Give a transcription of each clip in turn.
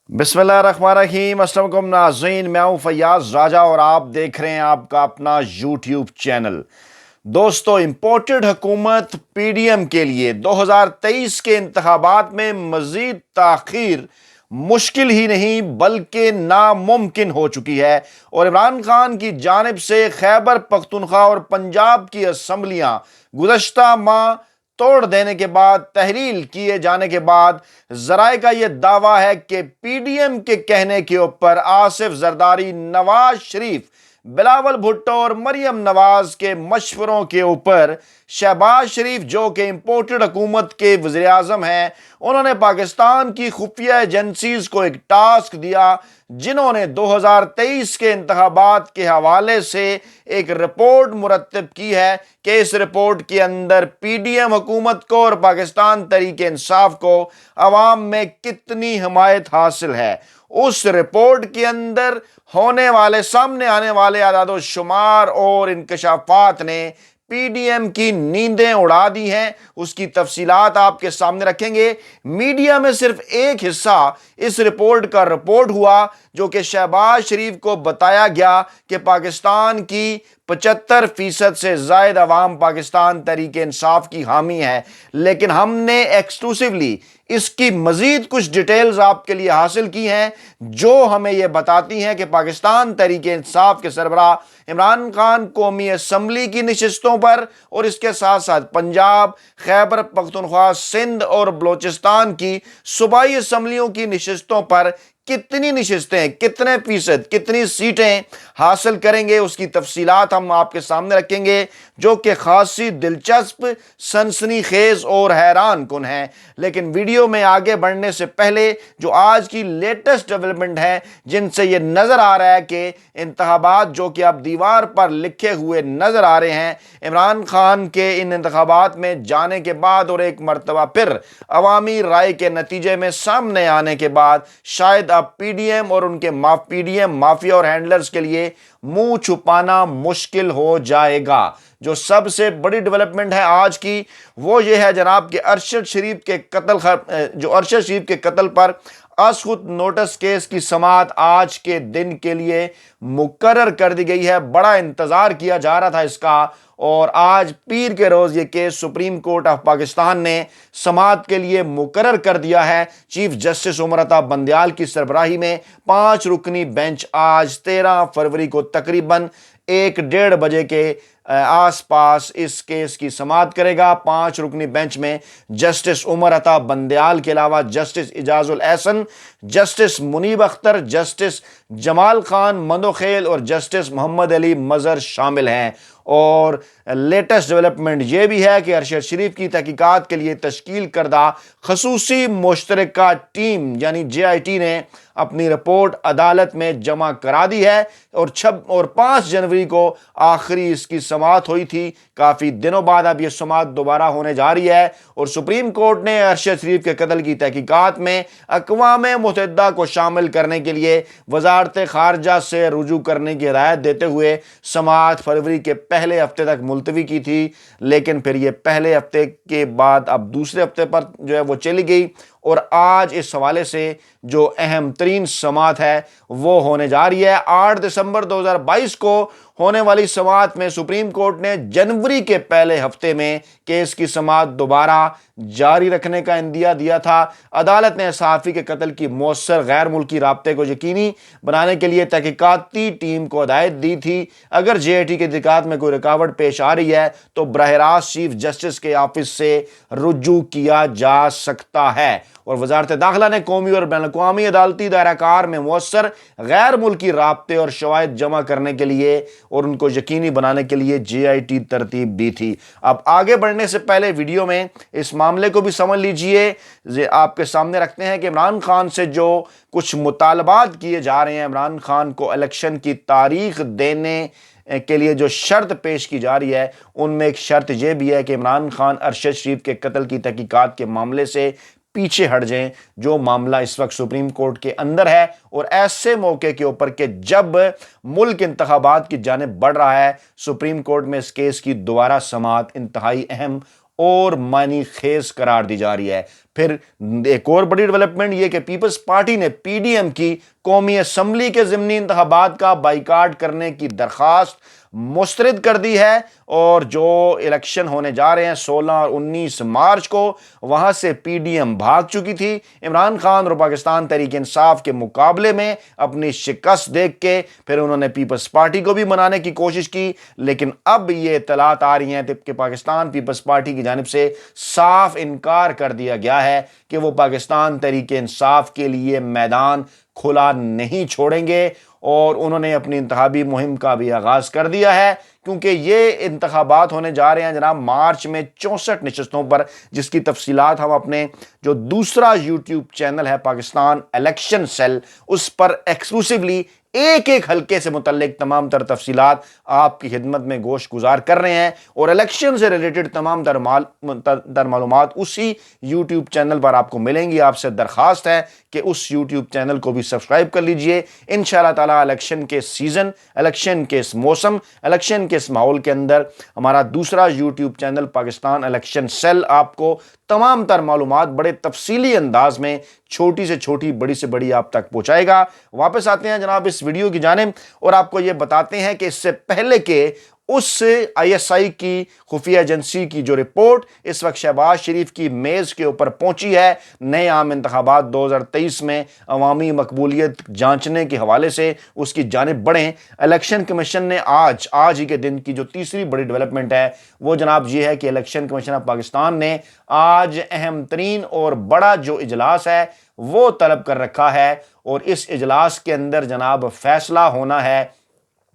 बिस्मिल्लाहिर्रहमानिर्रहीम। अस्सलाम वालेकुम नाज़रीन, मैं हूं फैयाज राजा और आप देख रहे हैं आपका अपना यूट्यूब चैनल। दोस्तों, इम्पोर्टेड हुकूमत पीडीएम के लिए 2023 के इंतखाबात में मजीद ताखीर मुश्किल ही नहीं बल्कि नामुमकिन हो चुकी है और इमरान खान की जानिब से खैबर पख्तूनख्वा और पंजाब की असम्बलियां गुज़श्ता माह तोड़ देने के बाद, तहरील किए जाने के बाद जराए का यह दावा है कि पीडीएम के कहने के ऊपर आसिफ जरदारी, नवाज शरीफ, बिलावल भुट्टो और मरियम नवाज के मशवरों के ऊपर शहबाज शरीफ, जो कि इंपोर्टेड हुकूमत के वज़ीर आज़म हैं, उन्होंने पाकिस्तान की खुफिया एजेंसीज को एक टास्क दिया, जिन्होंने 2023 के इंतखाबात के हवाले से एक रिपोर्ट मुरत्तब की है कि इस रिपोर्ट के अंदर पीडीएम हुकूमत को और पाकिस्तान तहरीक इंसाफ को अवाम में कितनी हिमायत हासिल है। उस रिपोर्ट के अंदर होने वाले, सामने आने वाले आदाद शुमार और इंकशाफात ने पीडीएम की नींदें उड़ा दी हैं। उसकी तफसीलात आपके सामने रखेंगे। मीडिया में सिर्फ एक हिस्सा इस रिपोर्ट का रिपोर्ट हुआ, जो कि शहबाज शरीफ को बताया गया कि पाकिस्तान की 75% से ज्यादा अवाम पाकिस्तान तहरीक इंसाफ की हामी है, लेकिन हमने एक्सक्लूसिवली इसकी मजीद कुछ डिटेल्स आपके लिए हासिल की हैं, जो हमें यह बताती हैं कि पाकिस्तान तहरीक इंसाफ के सरबराह इमरान खान कौमी असम्बली की नशिस्तों पर और इसके साथ साथ पंजाब, खैबर पख्तूनख्वा, सिंध और बलोचिस्तान की सूबाई असम्बलियों की नशिस्तों पर कितनी नशिस्तें, कितने फीसद, कितनी सीटें हासिल करेंगे, उसकी तफसीलात हम आपके सामने रखेंगे, जो कि खासी दिलचस्प, सनसनीखेज और हैरान कुन है। लेकिन वीडियो में आगे बढ़ने से पहले जो आज की लेटेस्ट डेवलपमेंट है, जिनसे ये नजर आ रहा है कि इंतखाबात जो कि अब दीवार पर लिखे हुए नजर आ रहे हैं, इमरान खान के इन इंतखाबात में जाने के बाद और एक मरतबा फिर अवामी राय के नतीजे में सामने आने के बाद शायद अब पीडीएम और उनके पीडीएम माफिया और हैंडलर्स के लिए मुंह छुपाना मुश्किल हो जाएगा। जो सबसे बड़ी डेवलपमेंट है आज की, वो ये है जनाब कि अरशद शरीफ के कत्ल पर असखुद नोटिस केस की समाअत आज के दिन के लिए मुकर्रर कर दी गई है। बड़ा इंतजार किया जा रहा था इसका, और आज पीर के रोज ये case supreme court of Pakistan ने समाअत के लिए मुकर्रर कर दिया है। चीफ जस्टिस उमर अता बंदयाल की सरबराही में 5 रुकनी बेंच आज 13 फरवरी को तकरीबन 1-1:30 बजे के आसपास इस केस की समाअत करेगा। 5 रुकनी बेंच में जस्टिस उमर अता बंदयाल के अलावा justice Ijazul Ahsan, justice Munib Akhtar, justice Jamal Khan Mandokhel और जस्टिस मोहम्मद अली मजहर शामिल हैं। और लेटेस्ट डेवलपमेंट यह भी है कि अरशद शरीफ की तहकीकात के लिए तश्कील करदा खसूसी मुश्तरका टीम यानी JIT ने अपनी रिपोर्ट अदालत में जमा करा दी है और 5 जनवरी को आखिरी इसकी समाअत हुई थी। काफ़ी दिनों बाद अब यह समाअत दोबारा होने जा रही है और सुप्रीम कोर्ट ने अरशद शरीफ के कत्ल की तहकीकात में अक़वाम मुत्तहिदा को शामिल करने के लिए वजारत खारजा से रुजू करने की हिदायत देते हुए समाअत फरवरी के पहले हफ्ते तक मुलतवी की थी। लेकिन फिर यह पहले हफ्ते के बाद अब दूसरे हफ्ते पर जो है वो चली गई और आज इस हवाले से जो अहम तरीन समाअत है वो होने जा रही है। 8 दिसंबर 2022 को होने वाली समाअत में सुप्रीम कोर्ट ने जनवरी के पहले हफ्ते में केस की समाअत दोबारा जारी रखने का इंदिया दिया था। अदालत ने सहाफ़ी के कत्ल की मौसर गैर मुल्की राब्ते को यकीनी बनाने के लिए तहकीकाती टीम को हिदायत दी थी। अगर JIT के तहकीकात में कोई रुकावट पेश आ रही है तो बरह रास्त चीफ जस्टिस के ऑफिस से रुजू किया जा सकता है। और वजारत दाखिला ने कौमी और बैनुल-अक़वामी अदालती दायराकार में मौसर गैर मुल्की राब्ते और शवाहिद जमा करने के लिए और उनको यकीनी बनाने के लिए JIT तरतीब दी थी। अब आगे बढ़ने से पहले वीडियो में इस मामले को भी समझ लीजिए। आपके सामने रखते हैं कि इमरान खान से जो कुछ मुतालबात किए जा रहे हैं, इमरान खान को इलेक्शन की तारीख देने के लिए जो शर्त पेश की जा रही है, उनमें एक शर्त यह भी है कि इमरान खान अरशद शरीफ के कत्ल की तहकीकात के मामले से पीछे हट जाएं, जो मामला इस वक्त सुप्रीम कोर्ट के अंदर है। और ऐसे मौके के ऊपर कि जब मुल्क इंतखाबात की जानिब बढ़ रहा है, सुप्रीम कोर्ट में इस केस की दोबारा समाअत इंतहाई अहम और मानी खेज करार दी जा रही है। پھر ایک اور بڑی ڈیولپمنٹ یہ کہ پیپلز پارٹی نے پی ڈی ایم کی قومی اسمبلی کے ضمنی انتخابات کا بائیکاٹ کرنے کی درخواست مسترد کر دی ہے، اور جو الیکشن ہونے جا رہے ہیں 16 اور 19 مارچ کو، وہاں سے پی ڈی ایم بھاگ چکی تھی۔ عمران خان اور پاکستان تحریک انصاف کے مقابلے میں اپنی شکست دیکھ کے پھر انہوں نے پیپلز پارٹی کو بھی منانے کی کوشش کی، لیکن اب یہ اطلاعات آ رہی ہیں کہ پاکستان پیپلز پارٹی کی جانب سے صاف انکار کر دیا گیا ہے کہ وہ پاکستان تحریک انصاف کے لیے میدان کھلا نہیں چھوڑیں گے، اور انہوں نے اپنی انتخابی مہم کا بھی آغاز کر دیا ہے، کیونکہ یہ انتخابات ہونے جا رہے ہیں جناب مارچ میں 64 نشستوں پر، جس کی تفصیلات ہم اپنے جو دوسرا یوٹیوب چینل ہے پاکستان الیکشن سیل، اس پر ایکسکلوسیولی ایک ایک حلقے سے متعلق تمام تر تفصیلات آپ کی خدمت میں گوش گزار کر رہے ہیں، اور الیکشن سے ریلیٹڈ تمام تر معلومات اسی یوٹیوب چینل پر آپ کو ملیں گی۔ آپ سے درخواست ہے کہ اس یوٹیوب چینل کو بھی سبسکرائب کر لیجئے۔ انشاءاللہ تعالی الیکشن کے سیزن، الیکشن کے اس موسم، الیکشن کے اس ماحول کے اندر ہمارا دوسرا YouTube channel Pakistan election cell آپ کو تمام تر معلومات بڑے تفصیلی انداز میں چھوٹی سے چھوٹی، بڑی سے بڑی آپ تک پہنچائے گا۔ واپس آتے ہیں جناب اس ویڈیو کی جانب، اور آپ کو یہ بتاتے ہیں کہ اس سے پہلے کہ اس آئی ایس آئی کی خفیہ ایجنسی کی جو رپورٹ اس وقت شہباز شریف کی میز کے اوپر پہنچی ہے نئے عام انتخابات 2023 میں عوامی مقبولیت جانچنے کے حوالے سے، اس کی جانب بڑھیں، الیکشن کمیشن نے آج ہی کے دن کی جو تیسری بڑی ڈیولپمنٹ ہے وہ جناب یہ ہے کہ الیکشن کمیشن آف پاکستان نے آج اہم ترین اور بڑا جو اجلاس ہے وہ طلب کر رکھا ہے، اور اس اجلاس کے اندر جناب فیصلہ ہونا ہے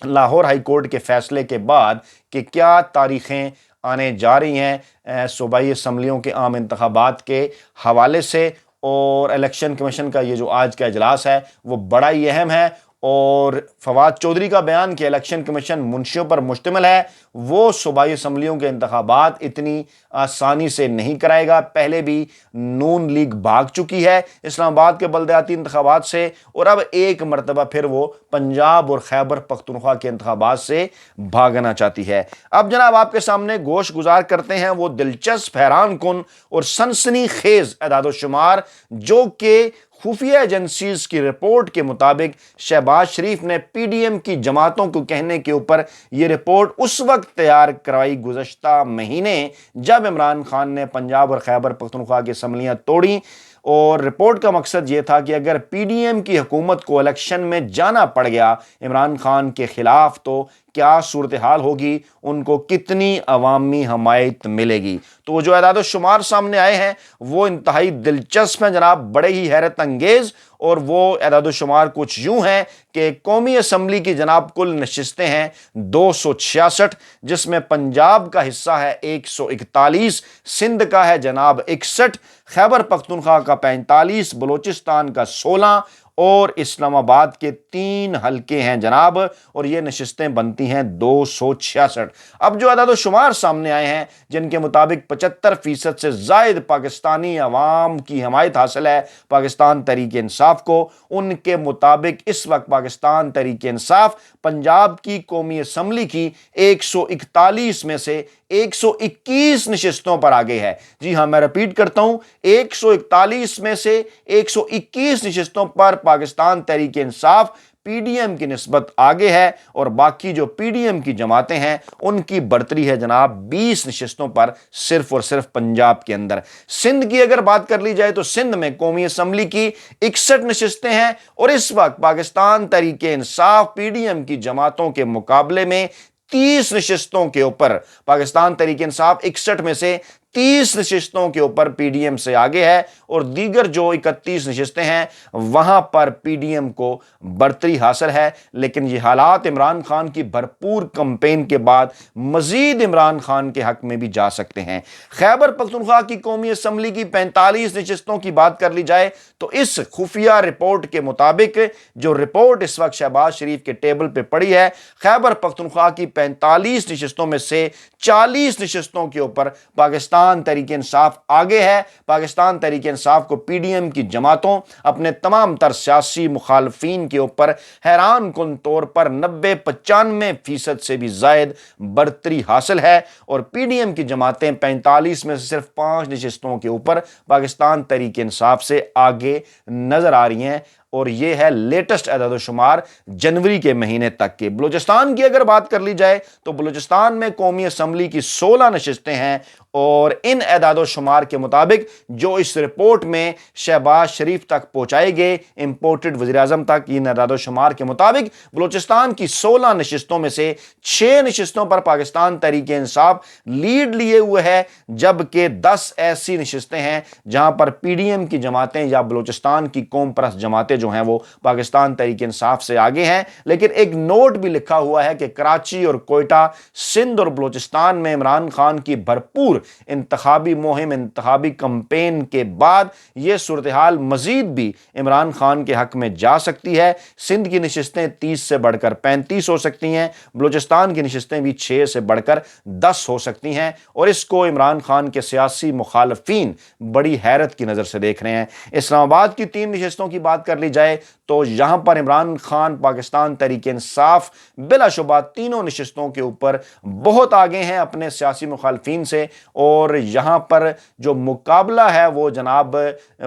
لاہور ہائی کورٹ کے فیصلے کے بعد کہ کیا تاریخیں آنے جا رہی ہیں صوبائی اسمبلیوں کے عام انتخابات کے حوالے سے، اور الیکشن کمیشن کا یہ جو آج کا اجلاس ہے وہ بڑا ہی اہم ہے۔ اور فواد چودھری کا بیان کہ الیکشن کمیشن منشیوں پر مشتمل ہے، وہ صوبائی اسمبلیوں کے انتخابات اتنی آسانی سے نہیں کرائے گا۔ پہلے بھی نون لیگ بھاگ چکی ہے اسلام آباد کے بلدیاتی انتخابات سے، اور اب ایک مرتبہ پھر وہ پنجاب اور خیبر پختونخوا کے انتخابات سے بھاگنا چاہتی ہے۔ اب جناب آپ کے سامنے گوش گزار کرتے ہیں وہ دلچسپ، حیران کن اور سنسنی خیز اعداد و شمار جو کہ خفیہ ایجنسیز کی رپورٹ کے مطابق شہباز شریف نے پی ڈی ایم کی جماعتوں کو کہنے کے اوپر یہ رپورٹ اس وقت تیار کروائی گزشتہ مہینے جب عمران خان نے پنجاب اور خیبر پختونخوا کی اسمبلیاں توڑیں، اور رپورٹ کا مقصد یہ تھا کہ اگر پی ڈی ایم کی حکومت کو الیکشن میں جانا پڑ گیا عمران خان کے خلاف تو کیا صورتحال ہوگی، ان کو کتنی عوامی حمایت ملے گی۔ تو وہ جو اعداد و شمار سامنے آئے ہیں وہ انتہائی دلچسپ ہیں جناب، بڑے ہی حیرت انگیز، اور وہ اعداد و شمار کچھ یوں ہیں کہ قومی اسمبلی کی جناب کل نشستیں ہیں 266، جس میں پنجاب کا حصہ ہے 141، سندھ کا ہے جناب 61، خیبر پختونخوا کا 45، بلوچستان کا 16، اور اسلام آباد کے 3 حلقے ہیں جناب، اور یہ نشستیں بنتی ہیں 266۔ اب جو اعداد و شمار سامنے آئے ہیں جن کے مطابق 75% سے زائد پاکستانی عوام کی حمایت حاصل ہے پاکستان تحریک انصاف کو، ان کے مطابق اس وقت پاکستان تحریک انصاف پنجاب کی قومی اسمبلی کی 141 میں سے 121 نشستوں پر آگے ہے۔ جی ہاں، میں ریپیٹ کرتا ہوں، 141 میں سے 121 نشستوں پر Pakistan Tehreek Insaf P D M کی نسبت آگے ہے، اور باقی جو پی ڈی ایم کی جماعتیں ہیں ان کی برتری ہے جناب 20 نشستوں پر، صرف اور صرف پنجاب کے اندر۔ سندھ کی اگر بات کر لی جائے تو سندھ میں قومی اسمبلی کی 61 نشستیں ہیں، اور اس وقت Pakistan Tehreek Insaf P D M کی جماعتوں کے مقابلے میں 30 نشستوں کے اوپر، پاکستان تحریک انصاف 61 میں سے 30 نشستوں کے اوپر پی ڈی ایم سے آگے ہے، اور دیگر جو 31 نشستیں ہیں وہاں پر پی ڈی ایم کو برتری حاصل ہے۔ لیکن یہ حالات عمران خان کی بھرپور کمپین کے بعد مزید عمران خان کے حق میں بھی جا سکتے ہیں۔ خیبر پختونخوا کی قومی اسمبلی کی 45 نشستوں کی بات کر لی جائے تو اس خفیہ رپورٹ کے مطابق، جو رپورٹ اس وقت شہباز شریف کے ٹیبل پہ پڑی ہے، خیبر پختونخوا کی 45 نشستوں میں سے 40 نشستوں کے اوپر پاکستان पाकिस्तान तहरीक इंसाफ आगे है। पाकिस्तान तहरीक इंसाफ को पीडीएम की जमातों अपने तमाम तर सियासी मुखालफीन के ऊपर हैरान कुन तौर पर 90-95% से भी जायद बरतरी हासिल है और पीडीएम की जमातें 45 में से सिर्फ 5 नशिस्तों के ऊपर पाकिस्तान तहरीक इंसाफ से आगे नजर आ रही हैं और ये है लेटेस्ट एदाद-ओ-शुमार जनवरी के महीने तक के। बलूचिस्तान की अगर बात कर ली जाए तो बलूचिस्तान में कौमी असम्बली की 16 नशिस्तें हैं और इन एदाद-ओ-शुमार के मुताबिक जो इस रिपोर्ट में शहबाज शरीफ तक पहुंचाए गए इंपोर्टेड वज़ीर-ए-आज़म तक, इन एदाद-ओ-शुमार के मुताबिक बलूचिस्तान की 16 नशिस्तों में से 6 नशिस्तों पर पाकिस्तान तहरीक इंसाफ लीड लिए हुए है, जबकि 10 ऐसी नशिस्तें हैं जहां पर पीडीएम की जमातें या बलूचिस्तान की कौम परस्त जमातें जो हैं वो पाकिस्तान तहरीक इंसाफ से आगे हैं। लेकिन एक नोट भी लिखा हुआ है कि कराची और कोयटा, सिंध और बलूचिस्तान में इमरान खान की भरपूर इंतखाबी मुहिम, इंतखाबी कैंपेन के बाद यह सूरत हाल मजीद भी इमरान खान के हक में जा सकती है। सिंध की नशिस्तें 30 से बढ़कर 35 हो सकती हैं, बलूचिस्तान की नशिस्तें भी 6 से बढ़कर 10 हो सकती हैं और इसको इमरान खान के सियासी मुखालफीन बड़ी हैरत की नज़र से देख रहे हैं। इस्लामाबाद की 3 नशिस्तों की बात कर ली जाए तो यहां पर इमरान खान पाकिस्तान तहरीक इंसाफ बिलाशुबा तीनों नशिस्तों के ऊपर बहुत आगे हैं अपने सियासी मुखालफीन से और यहां पर जो मुकाबला है वो जनाब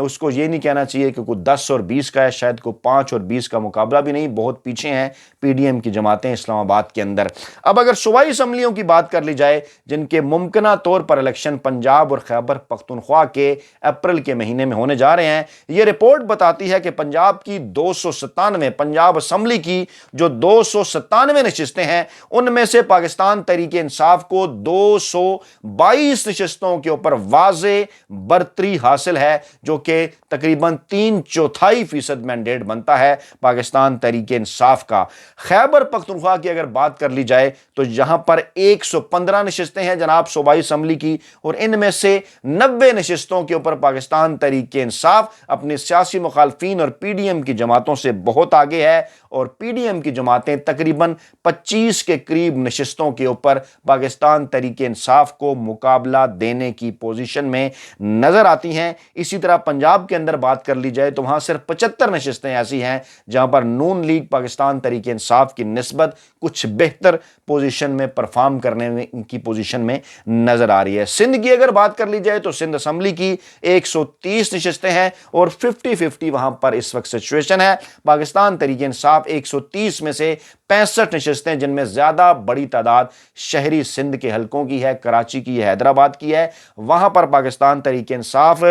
उसको ये नहीं कहना चाहिए कि कोई 10 और 20 का है, शायद कोई 5 और 20 का मुकाबला भी नहीं, बहुत पीछे हैं पीडीएम की जमातें इस्लामाबाद के अंदर। अब अगर सूबाई असम्बलियों की बात कर ली जाए जिनके मुमकिना तौर पर इलेक्शन पंजाब और खैबर पख्तूनख्वा के अप्रैल के महीने में होने जा रहे हैं, यह रिपोर्ट बताती है कि पंजाब की 297 पंजाब असम्बली की जो 297 नशिस्तें हैं उनमें से पाकिस्तान तहरीक इंसाफ को 222 नशिस्तों के ऊपर वाज़े बरतरी हासिल है, जो कि तकरीबन 3/4% मैंडेट बनता है पाकिस्तान तहरीक इंसाफ का। खैबर पख्तूनख्वा की अगर बात कर ली जाए तो यहां पर 115 नशिस्तें हैं जनाब सूबाई असम्बली की और इनमें से 90 नशिस्तों के ऊपर पाकिस्तान तहरीक इंसाफ अपने सियासी मुखालफीन और पीडीएम की जमातों से बहुत आगे है और पीडीएम की जमातें तकरीबन 25 के करीब नशिस्तों के ऊपर पाकिस्तान तहरीक इंसाफ को मुकाबला देने की पोजीशन में नजर आती हैं। इसी तरह पंजाब के अंदर बात कर ली जाए तो वहां सिर्फ 75 नशिस्तें ऐसी हैं जहां पर नून लीग पाकिस्तान तहरीक इंसाफ की निस्बत कुछ बेहतर पोजीशन में परफॉर्म करने की पोजीशन में नजर आ रही है। सिंध की अगर बात कर ली जाए तो सिंध असम्बली की 130 नशिस्तें हैं और 50-50 वहां पर इस वक्त सिचुएशन है। पाकिस्तान तहरीक इंसाफ 130 में से 65 नशिस्तें, जिनमें ज्यादा बड़ी तादाद शहरी सिंध के हलकों की है, कराची की है, हैदराबाद की है, वहां पर पाकिस्तान तहरीक इंसाफ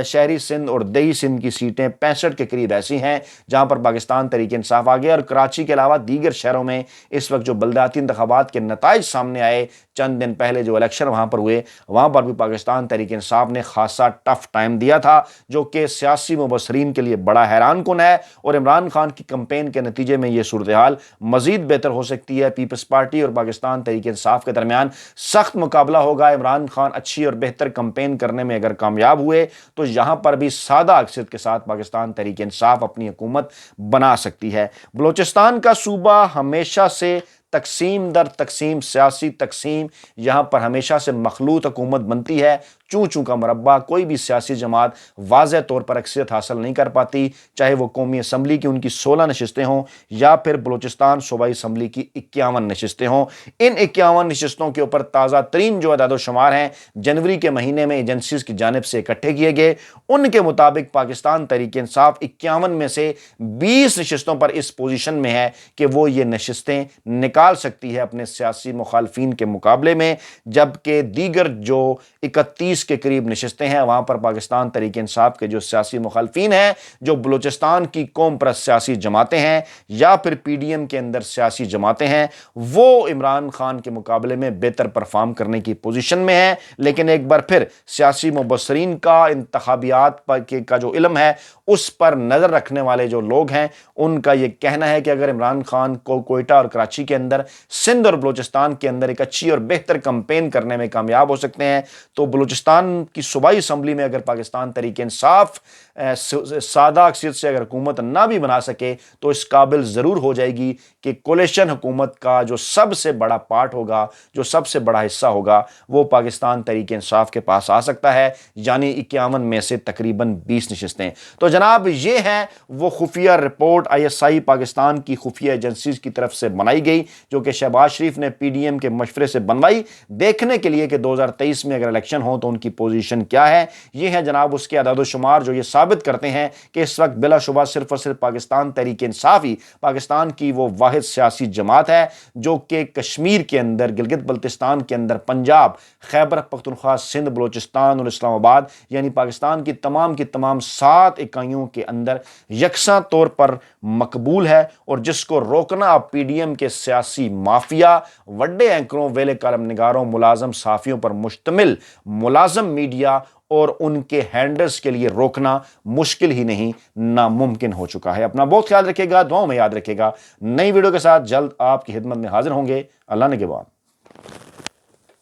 शहरी सिंध और दही सिंध की सीटें 65 के करीब ऐसी हैं जहां पर पाकिस्तान तहरीक इंसाफ आ गया और कराची के अलावा दीगर शहरों में इस वक्त जो बल्दियाती इंतखाबात के नताइज सामने आए, चंद दिन पहले जो इलेक्शन वहां पर हुए, वहां पर भी पाकिस्तान तहरीक इंसाफ ने खासा टफ टाइम दिया था, जो कि सियासी मुबसरीन के लिए बड़ा हैरान कुन है और इमरान खान की कैंपेन के नतीजे में यह सूरत हाल मजीद बेहतर हो सकती है। पीपल्स पार्टी और पाकिस्तान तहरीक इंसाफ के दरमियान सख्त मुकाबला होगा। इमरान खान अच्छी और बेहतर कैंपेन करने में अगर कामयाब हुए तो यहां पर भी सादा अक्सरियत के साथ पाकिस्तान तहरीक इंसाफ अपनी हुकूमत बना सकती है। बलूचिस्तान का सूबा हमेशा से तकसीम दर तकसीम, सियासी तकसीम, यहां पर हमेशा से मखलूत हुकूमत बनती है, चूं चूं का मरब्बा, कोई भी सियासी जमात वाज़ेह तौर पर अक्सरियत हासिल नहीं कर पाती, चाहे वो कौमी असम्बली की उनकी 16 नशिस्तें हों या फिर बलूचिस्तान सूबाई असम्बली की 51 नशिस्तें हों। इन 51 नशिस्तों के ऊपर ताज़ा तरीन जो अदाद-ओ-शुमार हैं जनवरी के महीने में एजेंसीज की जानिब से इकट्ठे किए गए, उनके मुताबिक पाकिस्तान तहरीक इंसाफ 51 में से 20 नशिस्तों पर इस पोजीशन में है कि वो ये नशिस्तें निकाल सकती है अपने सियासी मुखालफीन के मुकाबले में, जबकि दीगर जो 31 के करीब नशिस्तें हैं वहां पर पाकिस्तान तहरीक इंसाफ के जो सियासी मुखालफीन हैं, जो बलूचिस्तान की कौम परस्त सियासी जमातें हैं या फिर पीडीएम के अंदर सियासी जमातें हैं, वो इमरान खान के मुकाबले में बेहतर परफॉर्म करने की पोजीशन में है। लेकिन एक बार फिर सियासी मुबसरीन का इंतखाबियात का जो इल्म है उस पर नजर रखने वाले जो लोग हैं उनका यह कहना है कि अगर इमरान खान को कोयटा और कराची के अंदर, सिंध और बलूचिस्तान के अंदर एक अच्छी और बेहतर कैंपेन करने में कामयाब हो सकते हैं तो बलूचिस्तान بلوچستان کی صوبائی اسمبلی میں اگر پاکستان تحریک انصاف سادہ اکثریت سے اگر حکومت نہ بھی بنا سکے تو اس قابل ضرور ہو جائے گی کہ کولیشن حکومت کا جو سب سے بڑا پارٹ ہوگا، جو سب سے بڑا حصہ ہوگا، وہ پاکستان تحریک انصاف کے پاس آ سکتا ہے، یعنی 51 میں سے تقریباً 20 نشستیں۔ تو جناب یہ ہے وہ خفیہ رپورٹ ISI پاکستان کی خفیہ ایجنسیز کی طرف سے بنائی گئی، جو کہ شہباز شریف نے PDM کے مشورے سے بنوائی، دیکھنے کے لیے کہ 2023 میں اگر الیکشن ہو تو ان کی پوزیشن کیا ہے۔ یہ ہے جناب اس کے اعداد و شمار جو یہ ثابت کرتے ہیں کہ اس وقت بلا شبہ صرف اور صرف پاکستان تحریک انصاف ہی پاکستان کی وہ واحد سیاسی جماعت ہے جو کہ کشمیر کے اندر، گلگت بلتستان کے اندر، پنجاب، خیبر پختونخوا، سندھ، بلوچستان اور اسلام آباد، یعنی پاکستان کی تمام 7 اکائیوں کے اندر یکساں طور پر مقبول ہے، اور جس کو روکنا اب PDM کے سیاسی مافیا، وڈے اینکروں، ویلے کالم نگاروں، ملازم صحافیوں پر مشتمل ملازم میڈیا اور ان کے ہینڈلز کے لیے روکنا مشکل ہی نہیں، ناممکن ہو چکا ہے۔ اپنا بہت خیال رکھے گا، دعاؤں میں یاد رکھے گا۔ نئی ویڈیو کے ساتھ جلد آپ کی خدمت میں حاضر ہوں گے۔ اللہ نگہبان۔